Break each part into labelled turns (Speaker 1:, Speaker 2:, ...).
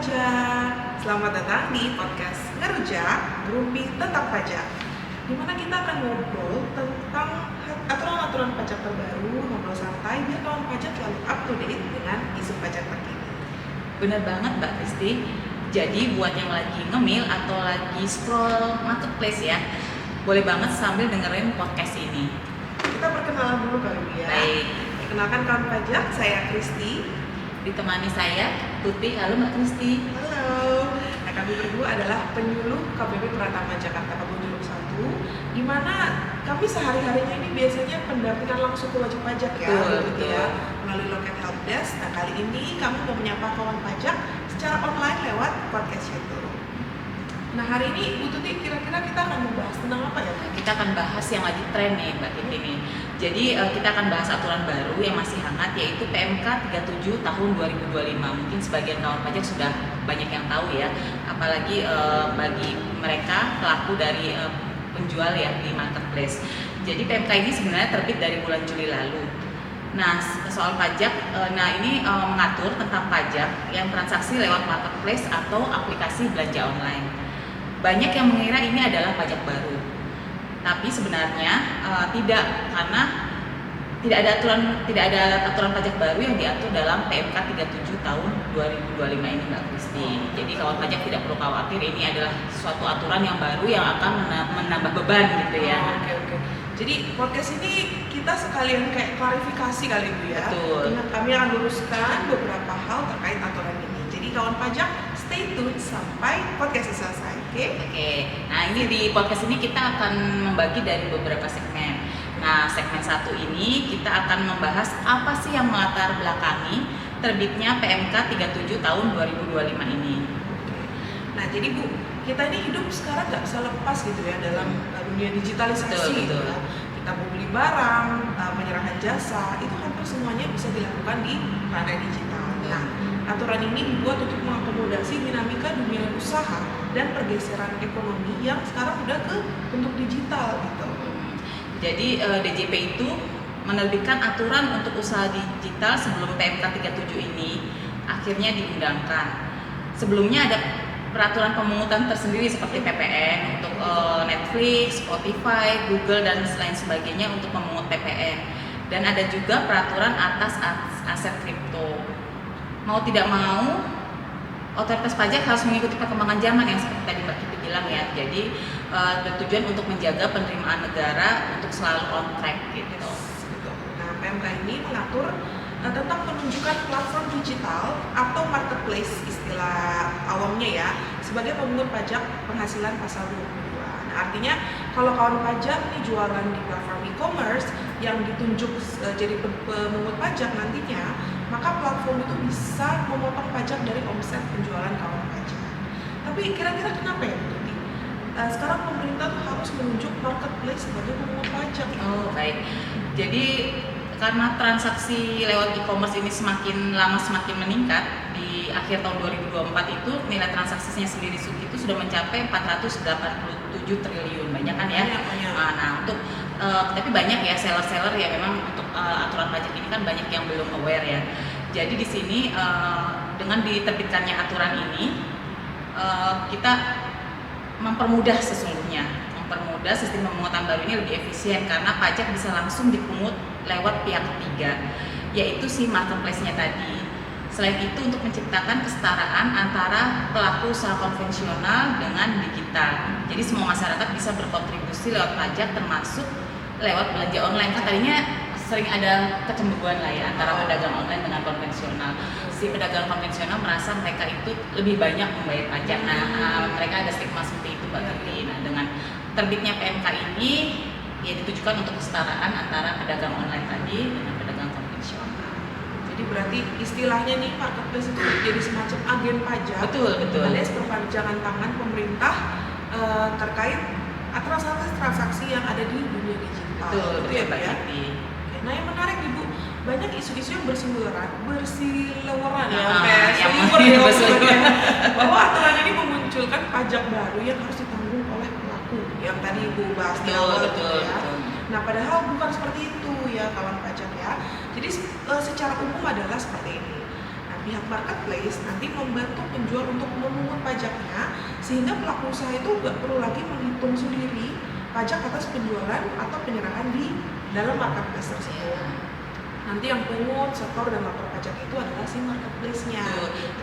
Speaker 1: pajak. Selamat datang di podcast Ngerujak, Ngerumpi tentang pajak, di mana kita akan ngobrol tentang aturan-aturan pajak terbaru, ngobrol santai biar kawan pajak selalu up to date dengan isu pajak terkini.
Speaker 2: Bener banget Mbak Kristi. Jadi buat yang lagi ngemil atau lagi scroll marketplace ya, boleh banget sambil dengerin podcast ini.
Speaker 1: Kita perkenalan dulu kali ya.
Speaker 2: Baik.
Speaker 1: Perkenalkan kawan pajak, saya Kristi.
Speaker 2: Ditemani saya, Tuti. Halo Mbak Kristi.
Speaker 1: Halo. Nah, kami berdua adalah penyuluh KPP Pratama Jakarta Kebun Jeruk 1, di mana kami sehari-harinya ini biasanya pendampingan langsung ke wajib pajak ya,
Speaker 2: Betul.
Speaker 1: ya, melalui loket helpdesk. Nah, kali ini kami mau menyapa kawan pajak secara online lewat podcast itu. Nah, hari ini Bu Tuti kira-kira kita akan membahas tentang apa ya?
Speaker 2: Kita akan bahas yang lagi tren nih Mbak Tuti nih. Jadi kita akan bahas aturan baru yang masih hangat, yaitu PMK 37 tahun 2025. Mungkin sebagian kawan pajak sudah banyak yang tahu ya, apalagi bagi mereka pelaku dari penjual ya di marketplace. Jadi PMK ini sebenarnya terbit dari bulan Juli lalu. Nah, soal pajak, ini mengatur tentang pajak yang transaksi lewat marketplace atau aplikasi belanja online. Banyak yang mengira ini adalah pajak baru, tapi sebenarnya tidak, karena tidak ada aturan pajak baru yang diatur dalam PMK 37 tahun 2025 ini Mbak Kristi. Jadi kawan pajak tidak perlu khawatir, ini adalah suatu aturan yang baru yang akan menambah beban gitu ya.
Speaker 1: Oke. Jadi podcast ini kita sekalian kayak klarifikasi kali Bu ya.
Speaker 2: Betul.
Speaker 1: Kami akan luruskan beberapa hal terkait aturan ini. Jadi kawan pajak stay tune sampai podcast selesai, oke?
Speaker 2: Oke, nah ini di podcast ini kita akan membagi dari beberapa segmen. Nah, segmen 1 ini kita akan membahas apa sih yang melatar belakangi terbitnya PMK 37 tahun 2025 ini.
Speaker 1: Nah, jadi Bu, kita ini hidup sekarang nggak bisa lepas gitu ya dalam dunia digitalisasi.
Speaker 2: Betul.
Speaker 1: Ya. Kita mau beli barang, menyerahkan jasa, itu hampir semuanya bisa dilakukan di ranah digital. Nah, aturan ini dibuat untuk mengakomodasi dinamika dunia usaha dan pergeseran ekonomi yang sekarang udah ke bentuk digital gitu.
Speaker 2: Jadi DJP itu menerbitkan aturan untuk usaha digital sebelum PMK 37 ini akhirnya diundangkan. Sebelumnya ada peraturan pemungutan tersendiri seperti PPN untuk Netflix, Spotify, Google dan lain sebagainya untuk memungut PPN. Dan ada juga peraturan atas aset kripto. Mau tidak mau, otoritas pajak harus mengikuti perkembangan zaman yang seperti tadi Mbak Kiti bilang ya. Jadi bertujuan untuk menjaga penerimaan negara untuk selalu on track gitu.
Speaker 1: Nah, PMK ini mengatur tentang penunjukan platform digital atau marketplace, istilah awamnya ya, sebagai pemungut pajak penghasilan pasal 22. Nah, artinya kalau kawan pajak nih jualan di platform e-commerce yang ditunjuk jadi pemungut pajak nantinya, maka platform itu bisa memotong pajak dari omset penjualan kawan pajak. Tapi kira-kira kenapa ya Bu Tuti? Sekarang pemerintah tuh harus menunjuk marketplace sebagai pemungut pajak.
Speaker 2: Oh baik, jadi karena transaksi lewat e-commerce ini semakin lama semakin meningkat, di akhir tahun 2024 itu nilai transaksinya sendiri itu sudah mencapai 487 triliun, banyak kan ya?
Speaker 1: Banyak.
Speaker 2: Nah untuk tapi banyak ya seller-seller ya, memang untuk aturan pajak ini kan banyak yang belum aware ya. Jadi di sini dengan diterbitkannya aturan ini kita mempermudah sesungguhnya. Mempermudah sistem pemungutan baru ini lebih efisien karena pajak bisa langsung dipungut lewat pihak ketiga, yaitu si marketplace-nya tadi. Selain itu untuk menciptakan kesetaraan antara pelaku usaha konvensional dengan digital. Jadi semua masyarakat bisa berkontribusi lewat pajak termasuk lewat belanja online. Kan tadinya sering ada kecemburuan lah ya antara pedagang online dengan konvensional. Si pedagang konvensional merasa mereka itu lebih banyak membayar pajak. Nah, mereka ada stigma seperti itu Mbak Titi. Nah, dengan terbitnya PMK ini ya ditujukan untuk kesetaraan antara pedagang online tadi dengan pedagang konvensional.
Speaker 1: Jadi berarti istilahnya nih marketplace itu jadi semacam agen pajak.
Speaker 2: Betul.
Speaker 1: Alias perpanjangan tangan pemerintah terkait transaksi yang ada di dunia digital.
Speaker 2: Betul
Speaker 1: ya,
Speaker 2: Mbak
Speaker 1: ya.
Speaker 2: Titi.
Speaker 1: Nah, yang menarik nih Bu, banyak isu-isu yang berseliweran bahwa aturan ini memunculkan pajak baru yang harus ditanggung oleh pelaku, yang tadi Ibu bahas di awal
Speaker 2: Betul.
Speaker 1: Nah, padahal bukan seperti itu ya kawan pajak ya. Jadi secara umum adalah seperti ini. Nah, pihak marketplace nanti membantu penjual untuk memungut pajaknya, sehingga pelaku usaha itu nggak perlu lagi menghitung sendiri pajak atas penjualan atau penyerahan di dalam marketplace tersebut. Nanti yang pungut, setor, dan lapor pajak itu adalah si marketplace-nya.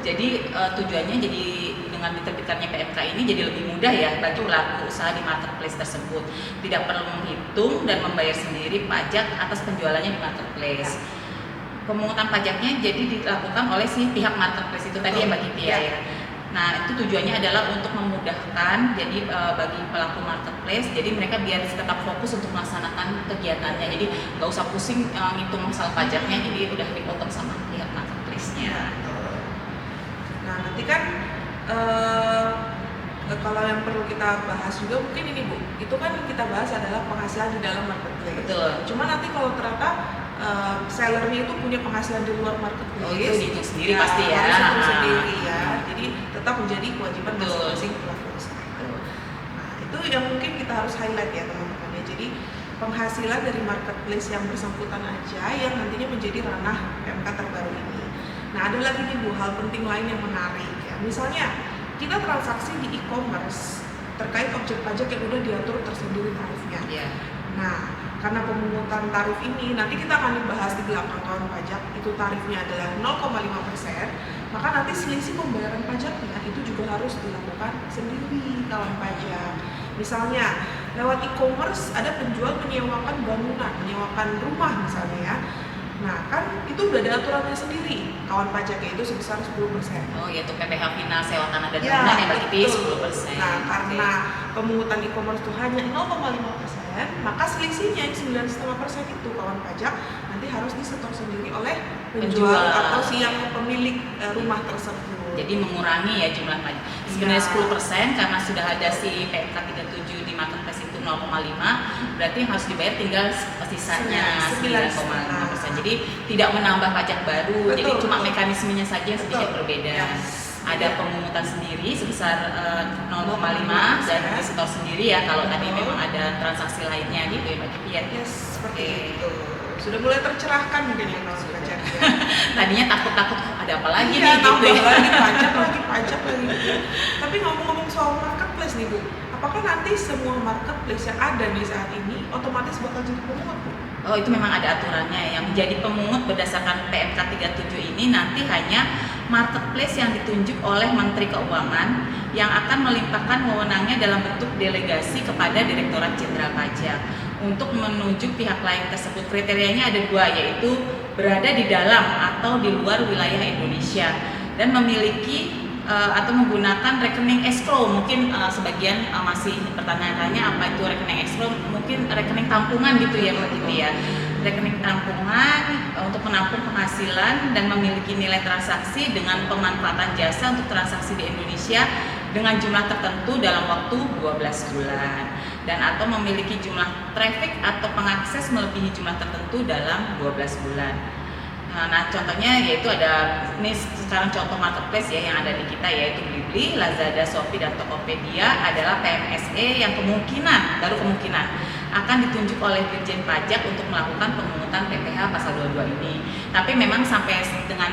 Speaker 2: Jadi tujuannya jadi dengan diterbitkannya PMK ini jadi lebih mudah ya bagi pelaku usaha di marketplace tersebut. Tidak perlu menghitung dan membayar sendiri pajak atas penjualannya di marketplace. Pemungutan pajaknya jadi dilakukan oleh si pihak marketplace itu tadi ya Mbak Kiti ya. Nah itu tujuannya adalah untuk memudahkan jadi bagi pelaku marketplace, jadi mereka biar tetap fokus untuk melaksanakan kegiatannya, jadi nggak usah pusing ngitung masalah pajaknya, jadi udah dipotong sama pihak marketplace-nya.
Speaker 1: Nah nanti kan kalau yang perlu kita bahas juga mungkin ini Bu, itu kan kita bahas adalah penghasilan di dalam marketplace.
Speaker 2: Betul.
Speaker 1: Cuma nanti kalau ternyata sellernya itu punya penghasilan di luar marketplace,
Speaker 2: itu dihitung sendiri pasti ya.
Speaker 1: Harus hitung sendiri ya. Jadi tetap menjadi kewajiban masing-masing pelaku usaha. Nah itu yang mungkin kita harus highlight ya teman-teman ya. Jadi penghasilan dari marketplace yang bersangkutan aja yang nantinya menjadi ranah PMK terbaru ini. Nah ada lagi nih Bu, hal penting lain yang menarik ya. Misalnya kita transaksi di e-commerce terkait objek pajak yang udah diatur tersendiri tarifnya.
Speaker 2: Yeah.
Speaker 1: Nah karena pemungutan tarif ini nanti kita akan dibahas di belakang kawan pajak, itu tarifnya adalah 0,5%, maka nanti selisih pembayaran pajaknya itu juga harus dilakukan sendiri kawan pajak. Misalnya lewat e-commerce ada penjual menyewakan bangunan, menyewakan rumah misalnya ya. Nah kan itu udah ada aturannya sendiri, kawan pajaknya itu sebesar 10%.
Speaker 2: Oh ya, untuk PPh final sewa tanah dan bangunan ya Mbak Kiti 10%.
Speaker 1: Nah karena pemungutan e-commerce itu hanya 0,5%, maka selisihnya yang 9,5% itu kawan pajak nanti harus disetor sendiri oleh penjual atau si yang pemilik rumah tersebut.
Speaker 2: Jadi mengurangi ya jumlah pajak. Sebenarnya 10% karena sudah ada si PMK 37 di marketplace itu 0,5, berarti yang harus dibayar tinggal sisanya 9,5%. Jadi tidak menambah pajak baru. Jadi cuma mekanismenya saja yang sedikit berbeda. Ada pemungutan sendiri sebesar 0,5 dan disetor sendiri ya kalau tadi memang ada transaksi lainnya gitu ya Mbak Kiti ya.
Speaker 1: Seperti itu. Sudah mulai tercerahkan mungkin ya kawan pajak ya.
Speaker 2: Tadinya takut-takut ada apa lagi
Speaker 1: nih
Speaker 2: gitu ya.
Speaker 1: lagi pajak lagi gitu. Tapi ngomong-ngomong soal marketplace nih Bu, apakah nanti semua marketplace yang ada nih saat ini otomatis bakal jadi pemungut Bu?
Speaker 2: Oh itu memang ada aturannya. Yang menjadi pemungut berdasarkan PMK 37 ini nanti hanya marketplace yang ditunjuk oleh Menteri Keuangan yang akan melimpahkan wewenangnya dalam bentuk delegasi kepada Direktorat Jenderal Pajak untuk menunjuk pihak lain tersebut. Kriterianya ada dua, yaitu berada di dalam atau di luar wilayah Indonesia dan memiliki atau menggunakan rekening escrow. Mungkin sebagian masih bertanya-tanya apa itu rekening escrow, mungkin rekening tampungan gitu ya Mbak Kiti ya. Rekening tampungan untuk menampung penghasilan dan memiliki nilai transaksi dengan pemanfaatan jasa untuk transaksi di Indonesia dengan jumlah tertentu dalam waktu 12 bulan dan atau memiliki jumlah traffic atau pengakses melebihi jumlah tertentu dalam 12 bulan. Nah contohnya yaitu ada, ini sekarang contoh marketplace ya yang ada di kita yaitu Blibli, Lazada, Shopee, dan Tokopedia adalah PMSE yang baru kemungkinan akan ditunjuk oleh Dirjen Pajak untuk melakukan pemungutan PPh pasal 22 ini. Tapi memang sampai dengan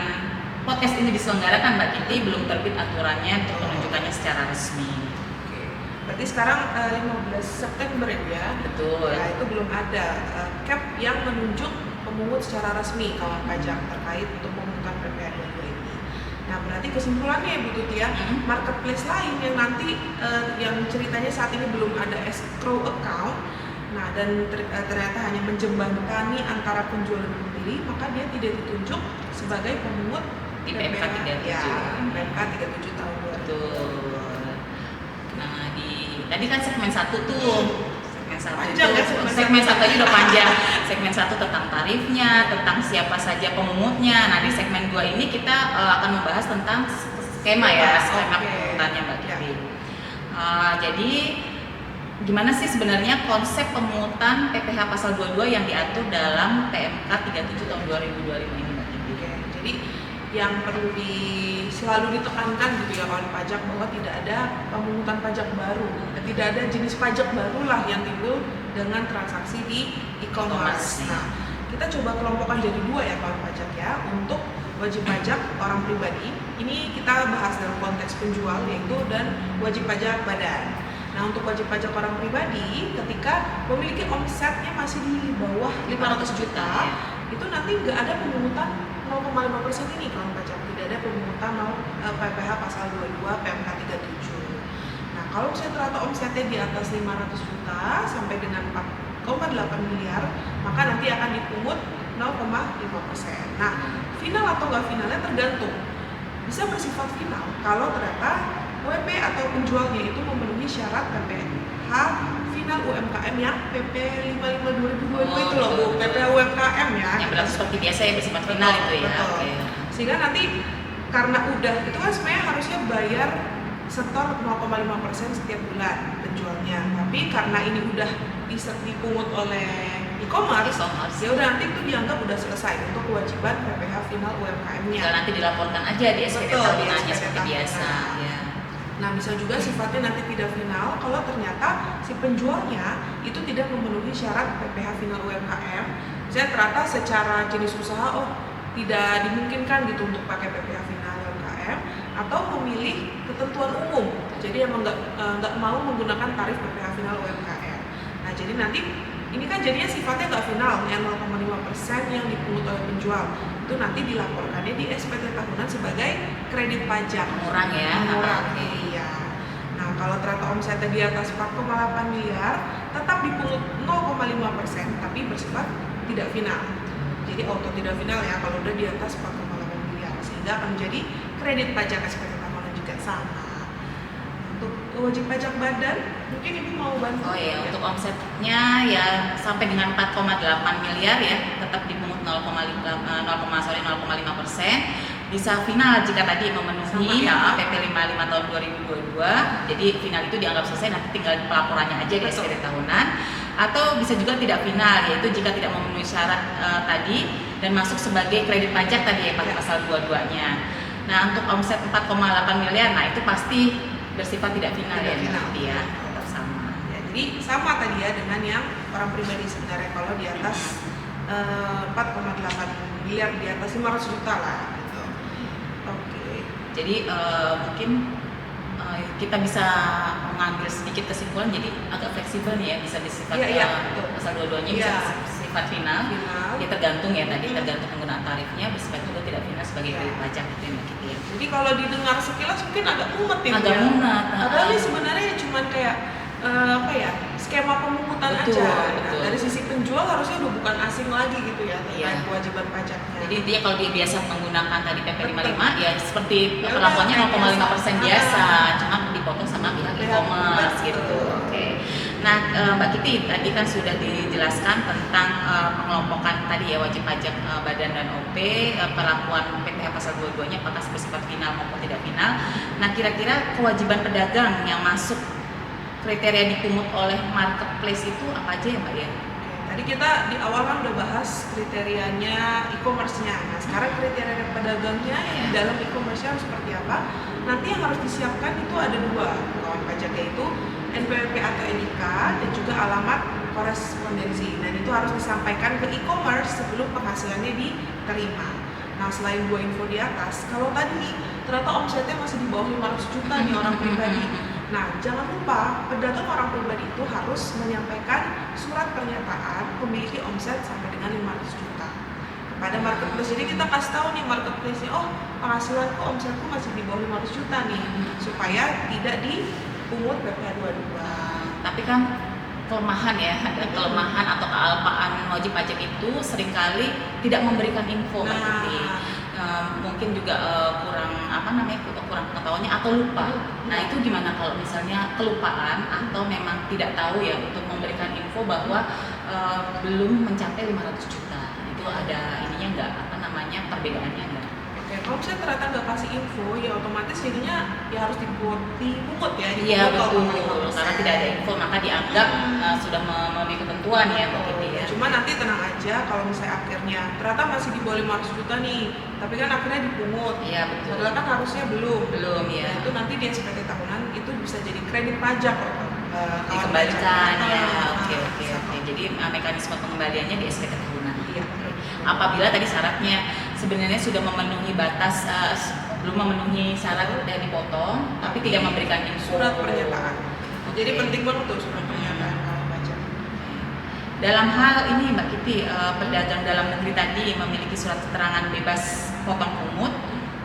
Speaker 2: podcast ini diselenggarakan Mbak Kiti belum terbit aturannya untuk penunjukannya secara resmi.
Speaker 1: Oke. Berarti sekarang 15 September ya?
Speaker 2: Betul.
Speaker 1: Nah itu belum ada cap yang menunjuk pemungut secara resmi kawan pajak terkait untuk pemungutan PPh 22 ini. Nah berarti kesimpulannya ya Bu Tuti ya, marketplace lain yang nanti yang ceritanya saat ini belum ada escrow account, nah dan ternyata hanya menjembatani antara penjual dan pembeli, maka dia tidak ditunjuk sebagai pemungut
Speaker 2: di PMK 37.
Speaker 1: Ya, PMK 37 tahun 2020.
Speaker 2: Betul. Nah tadi kan segmen 1 tuh. Segmen 1 aja udah panjang. Segmen 1 tentang tarifnya, tentang siapa saja pemungutnya. Nah di segmen 2 ini kita akan membahas tentang skema pemungutannya Mbak Kiti. Jadi gimana sih sebenarnya konsep pemungutan PPh pasal 22 yang diatur dalam PMK 37 tahun 2025 ini Mbak Kiti?
Speaker 1: Jadi yang perlu selalu ditekankan gitu ya kawan pajak, bahwa tidak ada pemungutan pajak baru, tidak ada jenis pajak barulah yang timbul dengan transaksi di e-commerce. Nah, kita coba kelompokkan jadi dua ya kawan pajak ya, untuk wajib pajak orang pribadi. Ini kita bahas dalam konteks penjual yaitu dan wajib pajak badan. Nah, untuk wajib pajak orang pribadi ketika memiliki omsetnya masih di bawah 500 juta, itu nanti nggak ada pemungutan 0,5% ini kalau pajak. Tidak ada pemungutan PPh pasal 22 PMK 37. Nah, kalau misalnya ternyata omsetnya di atas 500 juta sampai dengan 4,8 miliar, maka nanti akan dipungut 0,5%. Nah, final atau nggak finalnya tergantung. Bisa bersifat final kalau ternyata WP atau penjualnya itu memenuhi syarat PPh final UMKM yang PP 55/2022 itu loh Bu, PPh UMKM ya.
Speaker 2: Yang berlaku seperti biasa ya, bersifat final itu ya.
Speaker 1: Betul.
Speaker 2: Oke.
Speaker 1: Sehingga nanti karena udah itu kan sebenarnya harusnya bayar setor 0,5% setiap bulan penjualnya. Tapi karena ini udah dipungut oleh e-commerce, ya udah nanti itu dianggap udah selesai untuk kewajiban PPh final UMKM-nya.
Speaker 2: Tinggal nanti dilaporkan aja di SPT
Speaker 1: Betul,
Speaker 2: tahunannya
Speaker 1: di SPT
Speaker 2: seperti biasa.
Speaker 1: tahunan.
Speaker 2: Ya.
Speaker 1: Nah, bisa juga sifatnya nanti tidak final kalau ternyata si penjualnya itu tidak memenuhi syarat PPh final UMKM. Misalnya ternyata secara jenis usaha tidak dimungkinkan gitu untuk pakai PPh final UMKM atau memilih ketentuan umum. Jadi emang nggak mau menggunakan tarif PPh final UMKM. Nah, jadi nanti ini kan jadinya sifatnya nggak final, yang 0,5% yang dipungut oleh penjual itu nanti dilaporkannya di SPT tahunan sebagai kredit pajak.
Speaker 2: Murah ya.
Speaker 1: Mengurangi, iya. Nah, kalau ternyata omsetnya di atas 4,8 miliar, tetap dipungut 0,5%, tapi bersifat tidak final. Jadi auto tidak final ya kalau udah di atas 4,8 miliar, sehingga akan menjadi kredit pajak SPT tahunan juga sama. Untuk wajib pajak badan, mungkin Ibu mau bantu?
Speaker 2: Oh ya, untuk omsetnya ya sampai dengan 4,8 miliar ya, tetap dipungut 0,5%. Bisa final jika tadi memenuhi PP 55 tahun 2022. Jadi final itu dianggap selesai, nanti tinggal pelaporannya aja di SPT tahunan. Atau bisa juga tidak final, yaitu jika tidak memenuhi syarat tadi dan masuk sebagai kredit pajak tadi ya pakai pasal 22-nya. Nah, untuk omset 4,8 miliar, nah itu pasti bersifat tidak final ya, nanti ya, tetap sama.
Speaker 1: Ya, jadi sama tadi ya dengan yang orang pribadi sebenarnya kalau di atas 4,8 miliar, di atas 500 juta lah gitu. Oke.
Speaker 2: Jadi mungkin kita bisa mengambil sedikit kesimpulan, jadi agak fleksibel nih ya, bisa bersifat pasal 22-nya bisa bersifat final. Ya tergantung ya tadi, tergantung penggunaan tarifnya, bersifat juga tidak final sebagai kredit pajak gitu ya Mbak Kiti ya.
Speaker 1: Jadi kalau didengar sekilas mungkin agak mumet ya.
Speaker 2: Agak mumet.
Speaker 1: Padahal ini sebenarnya cuma kayak skema pemungutan
Speaker 2: betul,
Speaker 1: aja. Nah,
Speaker 2: betul.
Speaker 1: dari sisi penjual harusnya udah bukan asing lagi gitu ya terkait kewajiban pajaknya.
Speaker 2: Jadi intinya kalau dia biasa menggunakan tadi PP 55 ya seperti
Speaker 1: Ya
Speaker 2: perlakuannya
Speaker 1: udah,
Speaker 2: 0,5% biasa, cuma dipotong sama pihak e-commerce gitu. Oke. Nah, Mbak Kiti tadi kan sudah dijelaskan tentang pengelompokan tadi ya wajib pajak badan dan OP, perlakuan PPh pasal 22-nya apakah bersifat final maupun tidak final. Nah, kira-kira kewajiban pedagang yang masuk kriteria dipungut oleh marketplace itu apa aja ya Mbak ya?
Speaker 1: Tadi kita di awal kan udah bahas kriterianya e-commerce-nya. Nah, sekarang kriteria pedagangnya yang di dalam e-commerce-nya harus seperti apa? Nanti yang harus disiapkan itu ada dua kawan pajak, yaitu NPWP atau NIK dan juga alamat korespondensi. Dan itu harus disampaikan ke e-commerce sebelum penghasilannya diterima. Nah, selain dua info di atas, kalau tadi ternyata omsetnya masih di bawah 500 juta nih orang pribadi. Nah, jangan lupa pedagang orang pribadi itu harus menyampaikan surat pernyataan memiliki omset sampai dengan 500 juta kepada marketplace. Jadi kita kasih tahu nih marketplace-nya, penghasilanku, omsetku masih di bawah 500 juta nih, supaya tidak dipungut PPh 22.
Speaker 2: Tapi kan kelemahan ya, ada kelemahan atau kealpaan wajib pajak itu seringkali tidak memberikan info mungkin juga kurang pengetahuannya atau lupa. Nah, itu gimana kalau misalnya kelupaan atau memang tidak tahu ya untuk memberikan info bahwa belum mencapai 500 juta. Itu ada ininya perbedaannya enggak?
Speaker 1: Kalau misalnya ternyata nggak kasih info, ya otomatis jadinya ya harus dipungut ya.
Speaker 2: Iya betul, karena tidak ada info maka dianggap sudah memenuhi ketentuan ya begitu ya.
Speaker 1: Cuma nanti tenang aja kalau misalnya akhirnya ternyata masih di bawah 500 juta nih, tapi kan akhirnya dipungut.
Speaker 2: Iya betul.
Speaker 1: Padahal kan harusnya belum ya.
Speaker 2: Nah,
Speaker 1: itu nanti di SPT tahunan itu bisa jadi kredit pajak
Speaker 2: dikembalikan ya. Oke. Jadi mekanisme pengembaliannya di SPT tahunan.
Speaker 1: Iya.
Speaker 2: Apabila tadi syaratnya sebenarnya sudah memenuhi batas, belum memenuhi syarat dan dipotong, tapi tidak memberikan info.
Speaker 1: Surat pernyataan. Jadi penting banget tuh surat pernyataan kalau pajak.
Speaker 2: Dalam hal ini Mbak Kiti, pedagang dalam negeri tadi memiliki surat keterangan bebas potong pungut,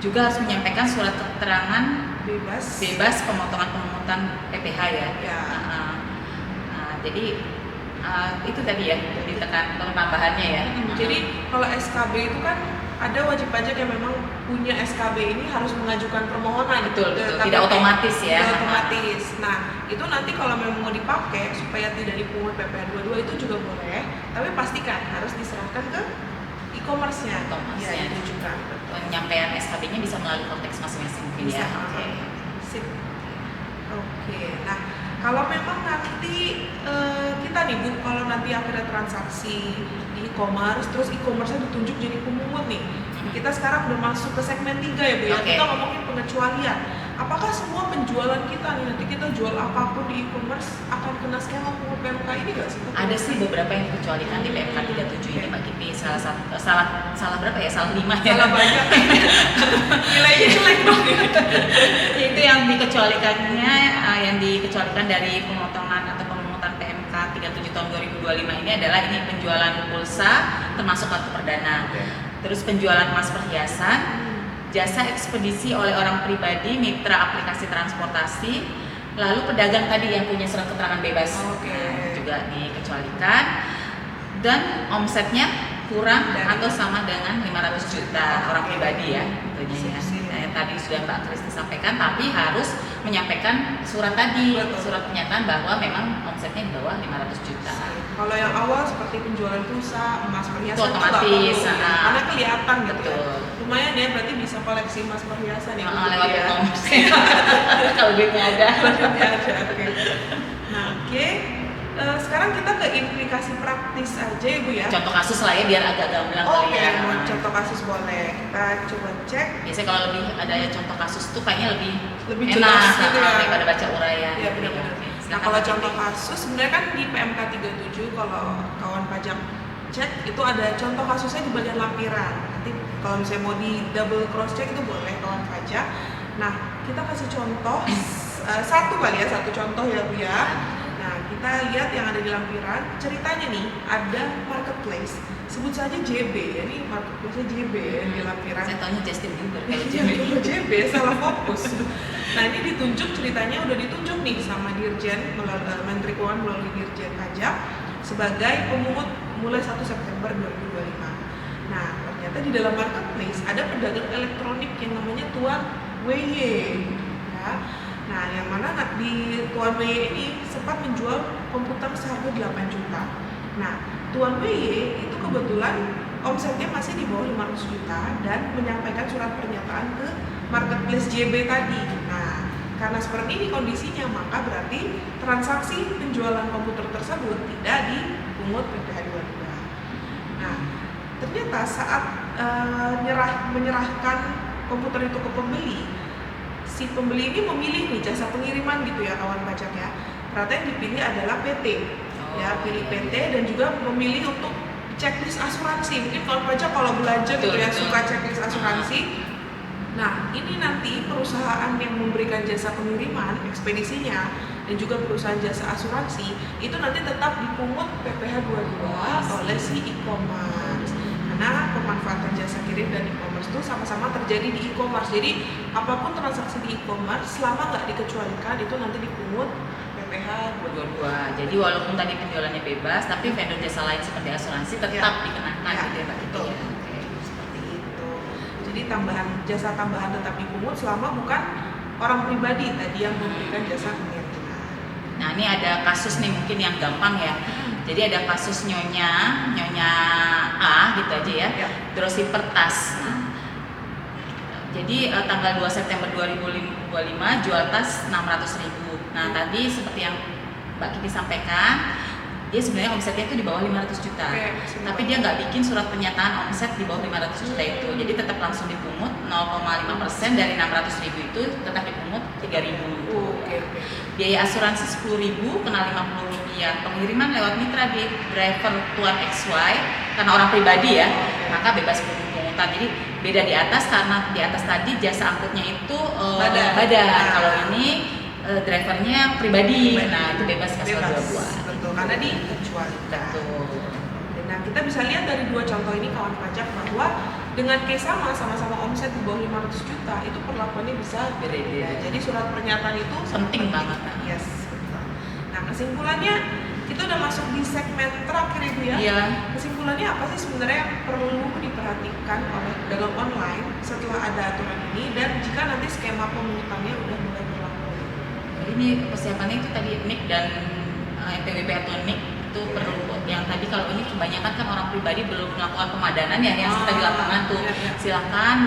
Speaker 2: juga harus menyampaikan surat keterangan bebas pemotongan PPh ya.
Speaker 1: Ya.
Speaker 2: Jadi itu tadi ya ditekan tambahannya ya.
Speaker 1: Jadi kalau SKB itu kan ada wajib pajak yang memang punya SKB ini harus mengajukan permohonan.
Speaker 2: Betul. Tidak otomatis ya.
Speaker 1: Tidak otomatis. Nah, itu nanti kalau memang mau dipakai supaya tidak dipungut PPh 22 itu juga boleh, tapi pastikan harus diserahkan ke e-commerce-nya. Ya, ditujukan.
Speaker 2: Penyampaian SKB-nya bisa melalui konteks masing-masing mungkin
Speaker 1: bisa,
Speaker 2: ya.
Speaker 1: Sip. Oke. Nah, kalau memang nanti kita nih Bu, kalau nanti akhirnya transaksi di e-commerce, terus e-commerce-nya ditunjuk jadi pemungut nih. Kita sekarang udah masuk ke segmen 3 ya Bu ya. Kita ngomongin pengecualian. Apakah semua penjualan kita nih, nanti kita jual apapun di e-commerce akan kena skema pungut PMK ini nggak sih?
Speaker 2: Ada sih beberapa yang dikecualikan di PMK 37 ini Mbak Kiti. Salah berapa ya? Salah 5 ya? Salah banyak.
Speaker 1: Nilainya jelek dong.
Speaker 2: Itu yang dikecualikan dari pemotongan atau pemungutan PMK 37 tahun 2025 ini adalah ini penjualan pulsa termasuk kartu perdana. Terus penjualan emas perhiasan, jasa ekspedisi oleh orang pribadi, mitra aplikasi transportasi, lalu pedagang tadi yang punya surat keterangan bebas juga dikecualikan, dan omsetnya kurang atau sama dengan 500 juta orang pribadi ya tentunya ya. Tadi sudah Mbak Kristi sampaikan, tapi harus menyampaikan surat tadi, surat pernyataan bahwa memang omsetnya di bawah 500 juta.
Speaker 1: Kalau yang awal seperti penjualan pulsa, emas perhiasan
Speaker 2: itu otomatis,
Speaker 1: karena kelihatan gitu.
Speaker 2: Betul.
Speaker 1: Lumayan ya, berarti bisa koleksi emas perhiasan ya.
Speaker 2: Lewat e-commerce. Kalau duitnya ada.
Speaker 1: Oke. Nah, sekarang kita ke implikasi praktis aja ya Bu ya.
Speaker 2: Contoh kasus lah ya biar agak gamblang kali ya.
Speaker 1: Contoh kasus boleh. Kita coba cek.
Speaker 2: Biasanya kalau lebih ada contoh kasus tuh kayaknya lebih
Speaker 1: enak
Speaker 2: jelas
Speaker 1: gitu ya,
Speaker 2: daripada baca uraian.
Speaker 1: Iya benar-benar. Nah kalau contoh kasus sebenarnya kan di PMK 37 kalau kawan pajak cek itu ada contoh kasusnya di bagian lampiran. Nanti kalau misalnya mau di double cross check itu boleh kawan pajak. Nah kita kasih contoh satu contoh ya Bu ya. Nah kita lihat yang ada di lampiran, ceritanya nih ada marketplace, sebut saja JB ya, ini marketplace-nya JB ya di lampiran.
Speaker 2: Saya taunya Justin Bieber kalau
Speaker 1: JB salah fokus. Nah ini ditunjuk, ceritanya udah ditunjuk nih sama Dirjen, Menteri Keuangan melalui Dirjen Pajak sebagai pemungut mulai 1 September 2025. Nah ternyata di dalam marketplace ada pedagang elektronik yang namanya Tuan WY ya. Nah, yang mana di Tuan WY ini sempat menjual komputer seharga 8 juta. Nah, Tuan WY itu kebetulan omsetnya masih di bawah 500 juta dan menyampaikan surat pernyataan ke marketplace JB tadi. Nah, karena seperti ini kondisinya, maka berarti transaksi penjualan komputer tersebut tidak dipungut PPh 22. Nah, ternyata saat menyerahkan komputer itu ke pembeli, si pembeli ini memilih nih jasa pengiriman gitu ya kawan pajak ya. Ternyata yang dipilih adalah PT. Ya, pilih PT dan juga memilih untuk checklist asuransi. Mungkin kawan pajak kalau belanja gitu ya suka checklist asuransi. Nah, ini nanti perusahaan yang memberikan jasa pengiriman, ekspedisinya dan juga perusahaan jasa asuransi itu nanti tetap dipungut PPh 22 oleh si e-commerce. Karena pemanfaatan jasa kirim dan e-commerce itu sama-sama terjadi di e-commerce. Jadi apapun transaksi di e-commerce selama nggak dikecualikan itu nanti dipungut PPh 22.
Speaker 2: Jadi walaupun tadi penjualannya bebas, tapi vendor jasa lain seperti asuransi tetap dikenakan gitu ya Mbak Kiti ya.
Speaker 1: Seperti itu. Jadi jasa tambahan tetap dipungut selama bukan orang pribadi tadi yang memberikan jasa pengiriman.
Speaker 2: Nah ini ada kasus nih mungkin yang gampang ya. Jadi ada kasus nyonya A gitu aja ya. Dropshipper tas. Nah, jadi tanggal 2 September 2025 jual tas 600.000. Nah tadi seperti yang Mbak Kiti sampaikan, dia sebenarnya omsetnya itu di bawah 500 juta. Tapi dia nggak bikin surat pernyataan omset di bawah 500 juta itu. Jadi tetap langsung dipungut 0,5% dari 600.000 itu tetap dipungut 3.000. Biaya asuransi 10.000 kena 50 rupiah. Pengiriman lewat mitra di driver Tuan XY karena orang pribadi ya, maka bebas pungut angkutan. Jadi beda di atas karena di atas tadi jasa angkutnya itu
Speaker 1: Badan.
Speaker 2: badan. Kalau ini drivernya pribadi. Nah, itu bebas pasal 22.
Speaker 1: Betul, karena dikecualikan.
Speaker 2: Betul.
Speaker 1: Nah, kita bisa lihat dari dua contoh ini kawan pajak bahwa dengan case sama-sama omset di bawah 500 juta itu perlakuannya bisa berbeda. Jadi surat pernyataan itu
Speaker 2: Penting banget.
Speaker 1: Yes, betul. Nah, kesimpulannya kita udah masuk di segmen terakhir Ibu ya.
Speaker 2: Iya.
Speaker 1: Kesimpulannya apa sih sebenarnya yang perlu diperhatikan oleh pedagang online setelah ada aturan ini, dan jika nanti skema pemungutannya udah mulai berlaku?
Speaker 2: Ini persiapannya itu tadi NIK dan NPWP atau NIK itu perlu. Yang tadi kalau ini kebanyakan kan orang pribadi belum melakukan pemadanan ya, yang kita di lapangan tuh.
Speaker 1: Iya.
Speaker 2: Silakan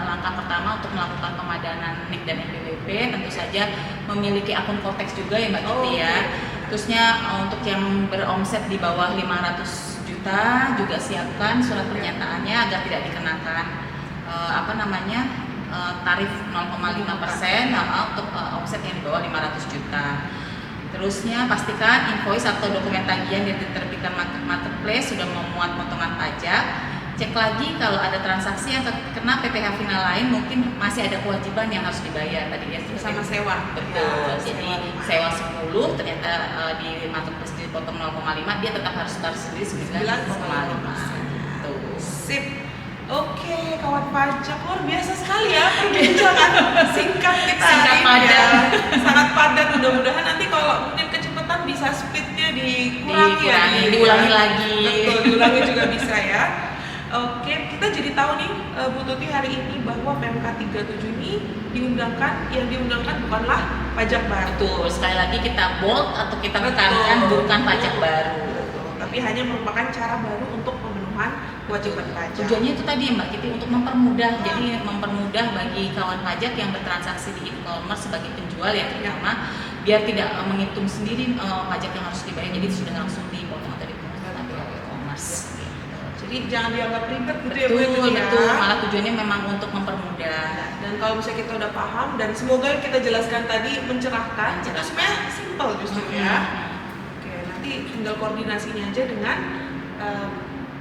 Speaker 2: langkah pertama untuk melakukan pemadanan NIK dan NPWP tentu saja memiliki akun Kotex juga ya Mbak Kiti ya. Terusnya untuk yang beromset di bawah 500 juta juga siapkan surat pernyataannya agar tidak dikenakan tarif 0,5% untuk omset yang di bawah 500 juta. Terusnya pastikan invoice atau dokumen tagihan yang diterbitkan marketplace sudah memuat potongan pajak. Cek lagi kalau ada transaksi yang kena PPh final lain, mungkin masih ada kewajiban yang harus dibayar tadi ya,
Speaker 1: sama sewa.
Speaker 2: Betul.
Speaker 1: Ya,
Speaker 2: Jadi sewa 10 ternyata di marketplace dipotong 0,5, dia tetap harus taruh sendiri 9,5. Tuh.
Speaker 1: Sip. Oke, kawan pajak, luar biasa sekali ya perbincangan singkat kita
Speaker 2: Singkat
Speaker 1: hari ini
Speaker 2: padat.
Speaker 1: ya. Sangat padat, mudah-mudahan nanti kalau mungkin kecepatan bisa speednya dikurangi ya.
Speaker 2: Diulangi lagi.
Speaker 1: Betul, diulangi juga bisa ya. Oke, kita jadi tahu nih Bu Tuti hari ini bahwa PMK 37 ini yang diundangkan bukanlah pajak baru.
Speaker 2: Betul, sekali lagi kita bold atau kita
Speaker 1: Betul.
Speaker 2: tekankan bukan pajak baru.
Speaker 1: Betul, tapi hanya merupakan cara baru untuk pemenuhan kewajiban pajak.
Speaker 2: Tujuannya itu tadi Mbak Kiti untuk mempermudah, jadi mempermudah bagi kawan pajak yang bertransaksi di e-commerce sebagai penjual ya terutama, biar tidak menghitung sendiri pajak yang harus dibayar, jadi sudah langsung dipotong atau dipungut oleh e-commerce.
Speaker 1: Jadi jangan dianggap ribet gitu ya Bu Tuti ya.
Speaker 2: Betul, malah tujuannya memang untuk mempermudah.
Speaker 1: Dan kalau misalnya kita udah paham dan semoga yang kita jelaskan tadi mencerahkan, itu sebenarnya simple justru ya. Oke, nanti tinggal koordinasinya aja dengan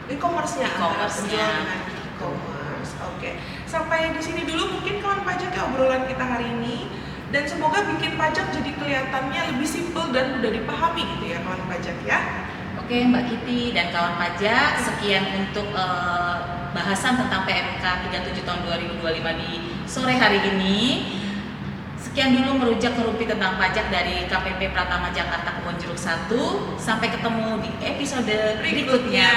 Speaker 1: e-commerce-nya.
Speaker 2: E-commerce-nya.
Speaker 1: Dengan e-commerce. Oke. Sampai di sini dulu mungkin kawan pajak ya obrolan kita hari ini, dan semoga bikin pajak jadi kelihatannya lebih simple dan mudah dipahami gitu ya kawan pajak ya.
Speaker 2: Oke Mbak Kiti dan kawan pajak, sekian untuk bahasan tentang PMK 37 tahun 2025 di sore hari ini. Sekian dulu merujak ngerumpi tentang pajak dari KPP Pratama Jakarta Kebonjeruk 1. Sampai ketemu di episode berikutnya.